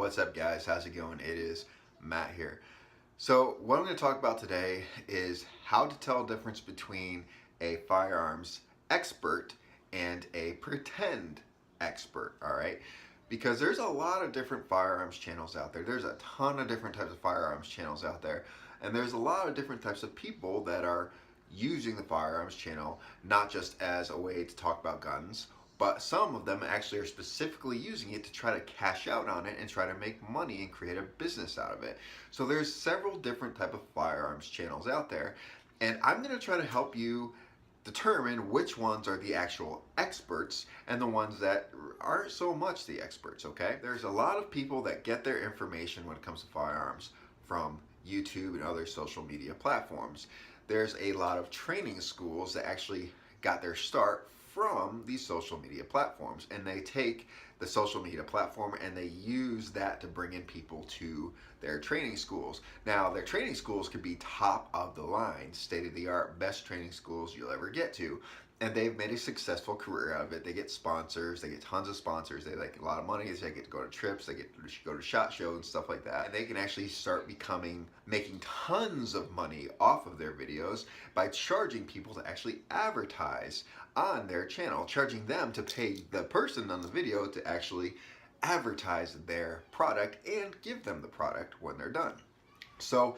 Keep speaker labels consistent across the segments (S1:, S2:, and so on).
S1: What's up, guys? How's it going? It is Matt here. So what I'm going to talk about today is how to tell the difference between a firearms expert and a pretend expert, all right? Because there's a lot of different firearms channels out there. There's a ton of different types of firearms channels out there, and there's a lot of different types of people that are using the firearms channel not just as a way to talk about guns, but some of them actually are specifically using it to try to cash out on it and try to make money and create a business out of it. So there's several different type of firearms channels out there, and I'm going to try to help you determine which ones are the actual experts and the ones that aren't so much the experts, okay? There's a lot of people that get their information when it comes to firearms from YouTube and other social media platforms. There's a lot of training schools that actually got their start from these social media platforms, and they take the social media platform and they use that to bring in people to their training schools. Now, their training schools could be top of the line, state of the art, best training schools you'll ever get to, and they've made a successful career out of it. They get sponsors, they get tons of sponsors, they like a lot of money, they get to go to trips, they get to go to SHOT Shows and stuff like that, and they can actually start making tons of money off of their videos by charging people to actually advertise on their channel, charging them to pay the person on the video to actually advertise their product and give them the product when they're done. So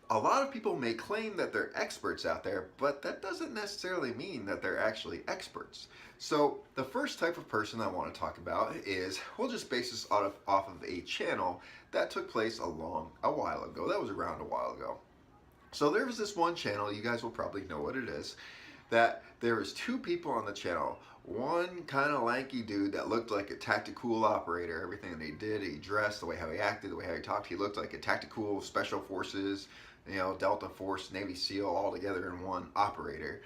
S1: a lot of people may claim that they're experts out there, but that doesn't necessarily mean that they're actually experts. So the first type of person I want to talk about is, we'll just base this off of a channel that took place a while ago. That was around a while ago. So there was this one channel, you guys will probably know what it is, that there was two people on the channel. One kind of lanky dude that looked like a tactical operator. Everything that he did, he dressed, the way how he acted, the way how he talked, he looked like a tactical special forces, Delta Force, Navy SEAL all together in one operator.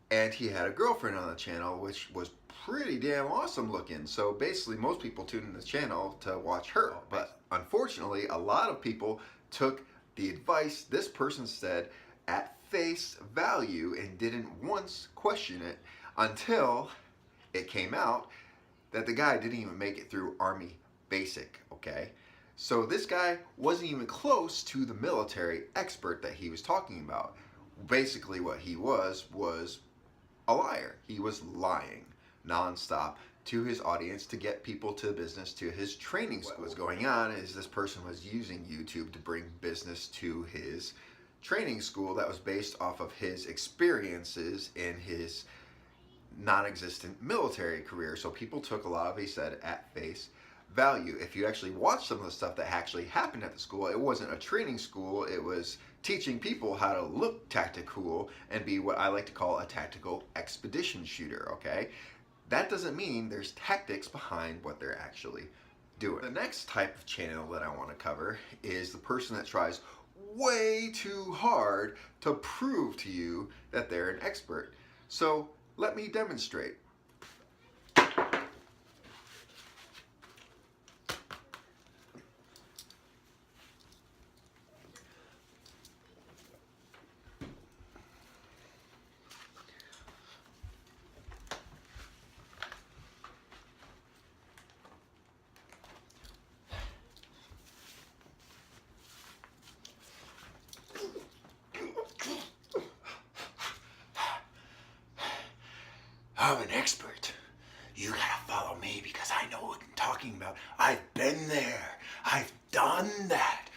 S1: And he had a girlfriend on the channel, which was pretty damn awesome looking. So basically most people tuned in the channel to watch her. But unfortunately, a lot of people took the advice this person said at face value and didn't once question it until it came out that the guy didn't even make it through Army Basic, okay? So this guy wasn't even close to the military expert that he was talking about. Basically what he was a liar. He was lying nonstop to his audience to get people to business, to his training school. What was going on is this person was using YouTube to bring business to his training school that was based off of his experiences in his non-existent military career. So people took a lot of, he said, at face value. If you actually watch some of the stuff that actually happened at the school, it wasn't a training school, it was teaching people how to look tactical and be what I like to call a tactical expedition shooter, okay? That doesn't mean there's tactics behind what they're actually doing. The next type of channel that I want to cover is the person that tries way too hard to prove to you that they're an expert. So let me demonstrate. I'm an expert. You gotta follow me because I know what I'm talking about. I've been there. I've done that.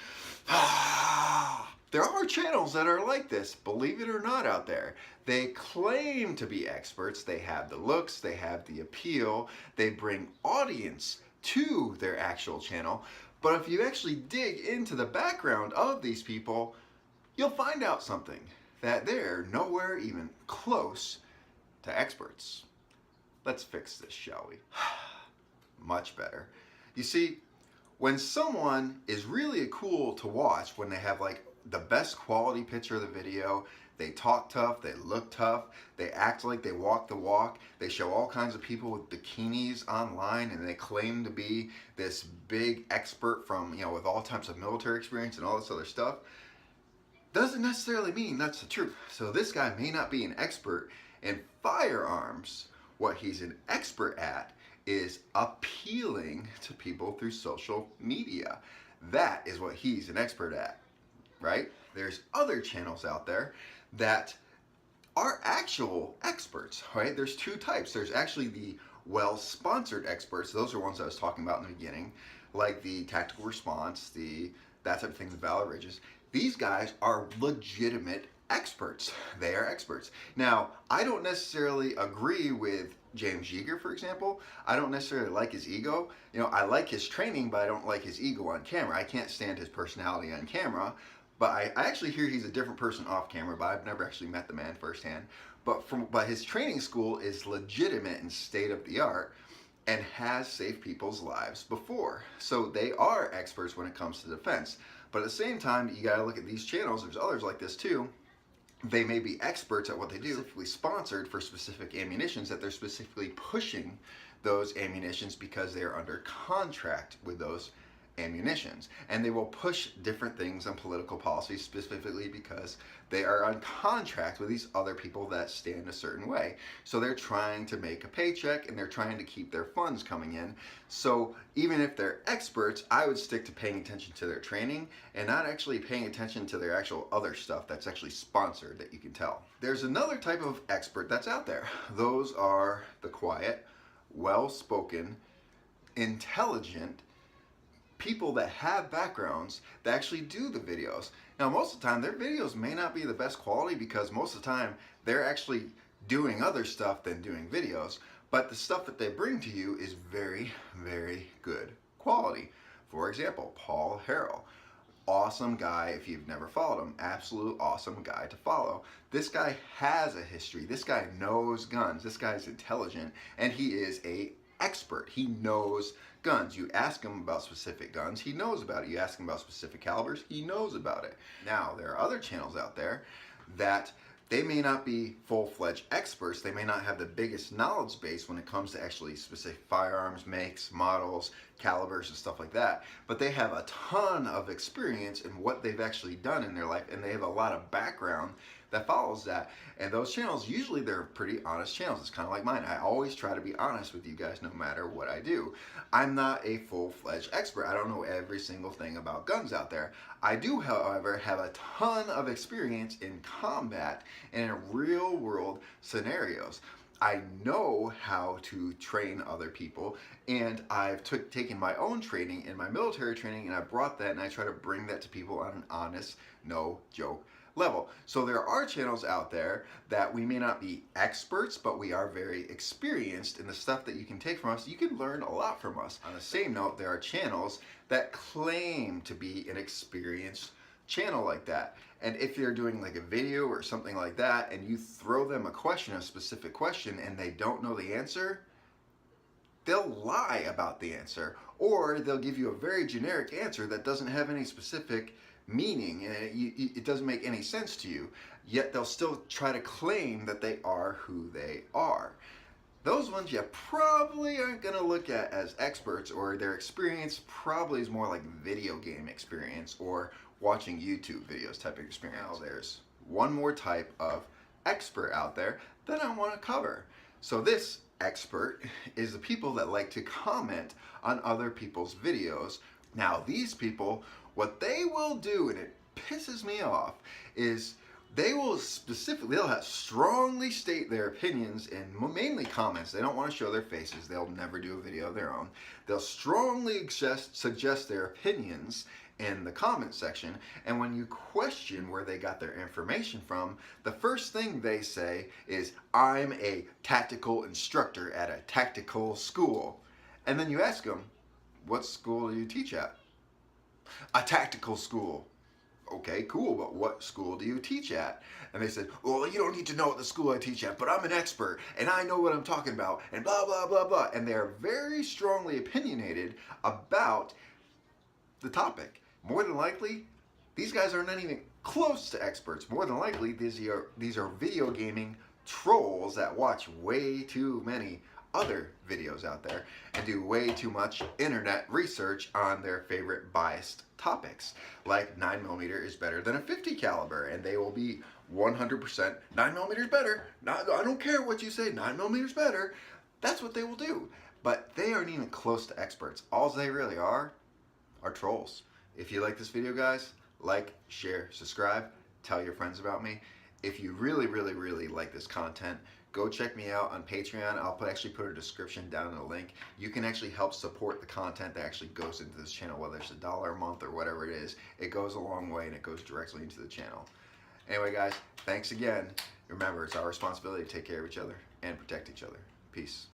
S1: There are channels that are like this, believe it or not, out there. They claim to be experts. They have the looks, they have the appeal, they bring audience to their actual channel. But if you actually dig into the background of these people, you'll find out something, that they're nowhere even close to experts. Let's fix this, shall we? Much better. You see, when someone is really cool to watch, when they have like the best quality picture of the video, they talk tough, they look tough, they act like they walk the walk, they show all kinds of people with bikinis online and they claim to be this big expert from, with all types of military experience and all this other stuff, doesn't necessarily mean that's the truth. So this guy may not be an expert in firearms. What he's an expert at is appealing to people through social media. That is what he's an expert at, right? There's other channels out there that are actual experts, right? There's two types. There's actually the well-sponsored experts. Those are ones I was talking about in the beginning, like the Tactical Response, that type of thing, the Valor Ridges. These guys are legitimate experts. They are experts. Now, I don't necessarily agree with James Yeager, for example. I don't necessarily like his ego. I like his training, but I don't like his ego on camera. I can't stand his personality on camera. But I actually hear he's a different person off camera, but I've never actually met the man firsthand. But his training school is legitimate and state of the art and has saved people's lives before. So they are experts when it comes to defense. But at the same time, you gotta look at these channels. There's others like this too. They may be experts at what they do, specifically sponsored for specific ammunitions, that they're specifically pushing those ammunitions because they are under contract with those ammunitions, and they will push different things on political policy specifically because they are on contract with these other people that stand a certain way. So they're trying to make a paycheck and they're trying to keep their funds coming in. So even if they're experts, I would stick to paying attention to their training and not actually paying attention to their actual other stuff that's actually sponsored that you can tell. There's another type of expert that's out there. Those are the quiet, well-spoken, intelligent people that have backgrounds that actually do the videos. Now, most of the time, their videos may not be the best quality because most of the time they're actually doing other stuff than doing videos, but the stuff that they bring to you is very, very good quality. For example, Paul Harrell. Awesome guy if you've never followed him. Absolute awesome guy to follow. This guy has a history. This guy knows guns. This guy's intelligent, and he is a expert. He knows guns. You ask him about specific guns, he knows about it. You ask him about specific calibers, he knows about it. Now, there are other channels out there that they may not be full-fledged experts. They may not have the biggest knowledge base when it comes to actually specific firearms, makes, models, calibers, and stuff like that. But they have a ton of experience in what they've actually done in their life, and they have a lot of background that follows that. And those channels, usually they're pretty honest channels. It's kind of like mine. I always try to be honest with you guys no matter what I do. I'm not a full-fledged expert. I don't know every single thing about guns out there. I do, however, have a ton of experience in combat and in real world scenarios. I know how to train other people, and I've taken my own training in my military training, and I brought that and I try to bring that to people on an honest, no joke level. So there are channels out there that we may not be experts, but we are very experienced in the stuff that you can take from us. You can learn a lot from us. On the same note, there are channels that claim to be an experienced channel like that. And if you're doing like a video or something like that, and you throw them a question, a specific question, and they don't know the answer, they'll lie about the answer, or they'll give you a very generic answer that doesn't have any specific meaning, and it doesn't make any sense to you, yet they'll still try to claim that they are who they are. Those ones you probably aren't going to look at as experts, or their experience probably is more like video game experience or watching YouTube videos type of experience. Now, there's one more type of expert out there that I want to cover. So this expert is the people that like to comment on other people's videos. Now, these people, what they will do, and it pisses me off, is they'll have strongly state their opinions in mainly comments. They don't want to show their faces. They'll never do a video of their own. They'll strongly suggest their opinions in the comment section, and when you question where they got their information from, the first thing they say is, "I'm a tactical instructor at a tactical school." And then you ask them, "What school do you teach at?" "A tactical school." "Okay, cool, but what school do you teach at?" And they said, "Well, you don't need to know what the school I teach at, but I'm an expert, and I know what I'm talking about, and blah, blah, blah, blah." And they're very strongly opinionated about the topic. More than likely, these guys are not even close to experts. More than likely, these are video gaming trolls that watch way too many other videos out there and do way too much internet research on their favorite biased topics, like 9mm is better than a 50 caliber, and they will be 100% 9mm is better. I don't care what you say, 9mm is better. That's what they will do. but they aren't even close to experts. All they really are trolls. If you like this video, guys, like, share, subscribe, tell your friends about me. If you really like this content, go check me out on Patreon. I'll actually put a description down in the link. You can actually help support the content that actually goes into this channel, whether it's $1 a month or whatever it is. It goes a long way and it goes directly into the channel. Anyway, guys, thanks again. Remember, it's our responsibility to take care of each other and protect each other. Peace.